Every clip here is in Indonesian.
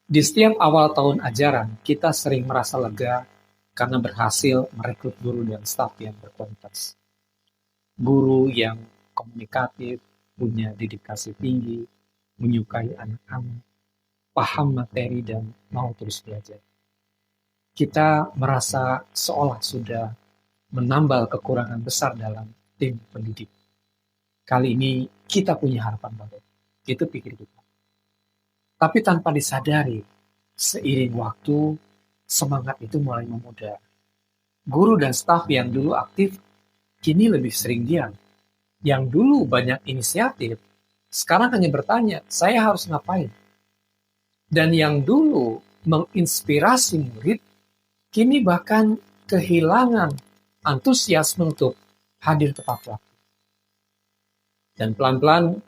Di setiap awal tahun ajaran, kita sering merasa lega karena berhasil merekrut guru dan staf yang berkualitas. Guru yang komunikatif, punya dedikasi tinggi, menyukai anak-anak, paham materi dan mau terus belajar. Kita merasa seolah sudah menambal kekurangan besar dalam tim pendidik. Kali ini kita punya harapan baru. Itu pikir kita. Tapi tanpa disadari, seiring waktu, semangat itu mulai memudar. Guru dan staf yang dulu aktif, kini lebih sering diam. Yang dulu banyak inisiatif, sekarang hanya bertanya, saya harus ngapain? Dan yang dulu menginspirasi murid, kini bahkan kehilangan antusiasme untuk hadir tepat waktu. Dan pelan-pelan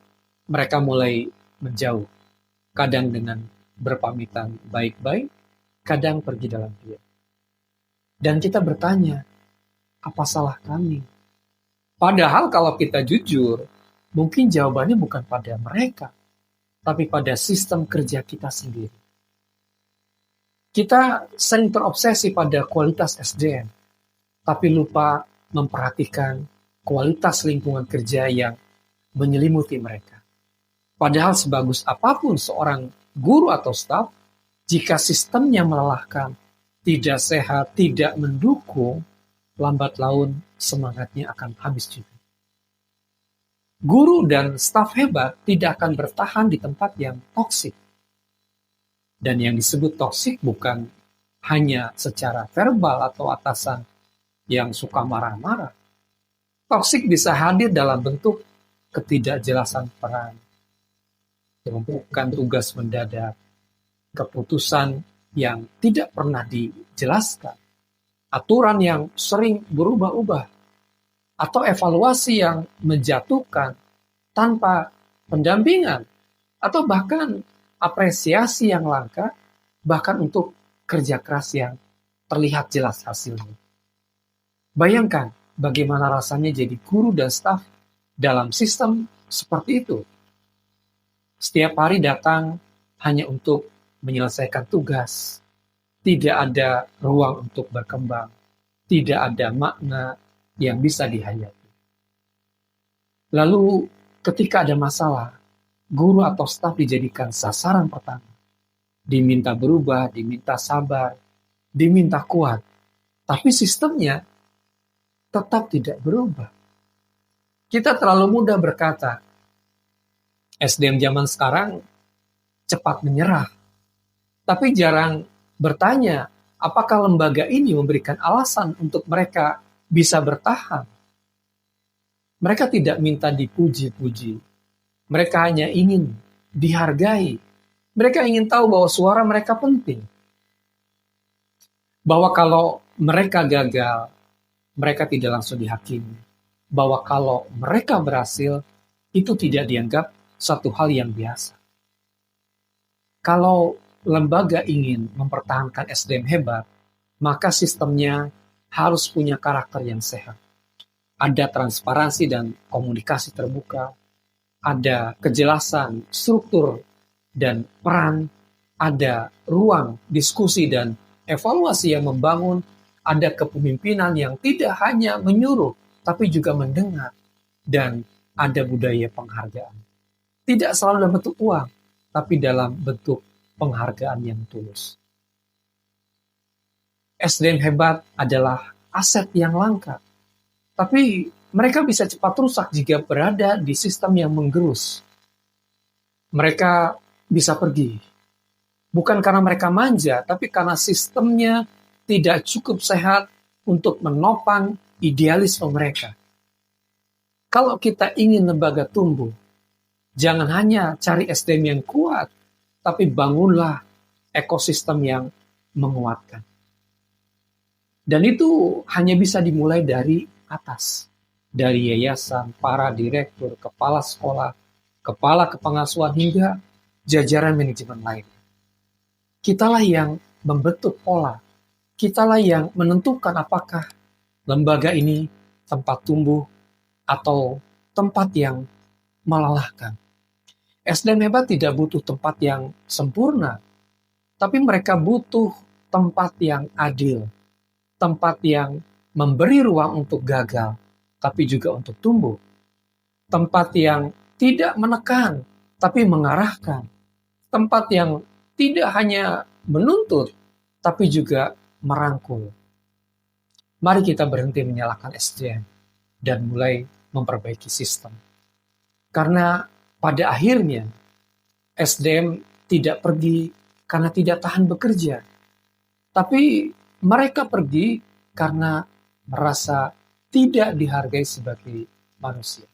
mereka mulai menjauh, kadang dengan berpamitan baik-baik, kadang pergi dalam diam. Dan kita bertanya, apa salah kami? Padahal kalau kita jujur, mungkin jawabannya bukan pada mereka, tapi pada sistem kerja kita sendiri. Kita sering terobsesi pada kualitas SDM, tapi lupa memperhatikan kualitas lingkungan kerja yang menyelimuti mereka. Padahal sebagus apapun seorang guru atau staf, jika sistemnya melelahkan, tidak sehat, tidak mendukung, lambat laun semangatnya akan habis juga. Guru dan staf hebat tidak akan bertahan di tempat yang toksik. Dan yang disebut toksik bukan hanya secara verbal atau atasan yang suka marah-marah. Toksik bisa hadir dalam bentuk ketidakjelasan peran, penumpukan tugas mendadak, keputusan yang tidak pernah dijelaskan, aturan yang sering berubah-ubah, atau evaluasi yang menjatuhkan tanpa pendampingan, atau bahkan apresiasi yang langka, bahkan untuk kerja keras yang terlihat jelas hasilnya. Bayangkan bagaimana rasanya jadi guru dan staf dalam sistem seperti itu. Setiap hari datang hanya untuk menyelesaikan tugas, tidak ada ruang untuk berkembang, tidak ada makna yang bisa dihayati. Lalu ketika ada masalah, guru atau staf dijadikan sasaran pertama. Diminta berubah, diminta sabar, diminta kuat. Tapi sistemnya tetap tidak berubah. Kita terlalu mudah berkata, SDM zaman sekarang cepat menyerah. Tapi jarang bertanya, apakah lembaga ini memberikan alasan untuk mereka bisa bertahan? Mereka tidak minta dipuji-puji. Mereka hanya ingin dihargai. Mereka ingin tahu bahwa suara mereka penting. Bahwa kalau mereka gagal, mereka tidak langsung dihakimi. Bahwa kalau mereka berhasil, itu tidak dianggap satu hal yang biasa. Kalau lembaga ingin mempertahankan SDM hebat, maka sistemnya harus punya karakter yang sehat. Ada transparansi dan komunikasi terbuka, ada kejelasan, struktur, dan peran, ada ruang diskusi dan evaluasi yang membangun, ada kepemimpinan yang tidak hanya menyuruh, tapi juga mendengar, dan ada budaya penghargaan. Tidak selalu dalam bentuk uang, tapi dalam bentuk penghargaan yang tulus. SDM hebat adalah aset yang langka, tapi mereka bisa cepat rusak jika berada di sistem yang menggerus. Mereka bisa pergi, bukan karena mereka manja, tapi karena sistemnya tidak cukup sehat untuk menopang idealisme mereka. Kalau kita ingin lembaga tumbuh, jangan hanya cari SDM yang kuat, tapi bangunlah ekosistem yang menguatkan. Dan itu hanya bisa dimulai dari atas, dari yayasan, para direktur, kepala sekolah, kepala kepengasuhan, hingga jajaran manajemen lain. Kitalah yang membentuk pola, kitalah yang menentukan apakah lembaga ini tempat tumbuh atau tempat yang melelahkan. SDM hebat tidak butuh tempat yang sempurna, tapi mereka butuh tempat yang adil, tempat yang memberi ruang untuk gagal, tapi juga untuk tumbuh. Tempat yang tidak menekan, tapi mengarahkan. Tempat yang tidak hanya menuntut, tapi juga merangkul. Mari kita berhenti menyalahkan SDM dan mulai memperbaiki sistem. Karena pada akhirnya SDM tidak pergi karena tidak tahan bekerja, tapi mereka pergi karena merasa tidak dihargai sebagai manusia.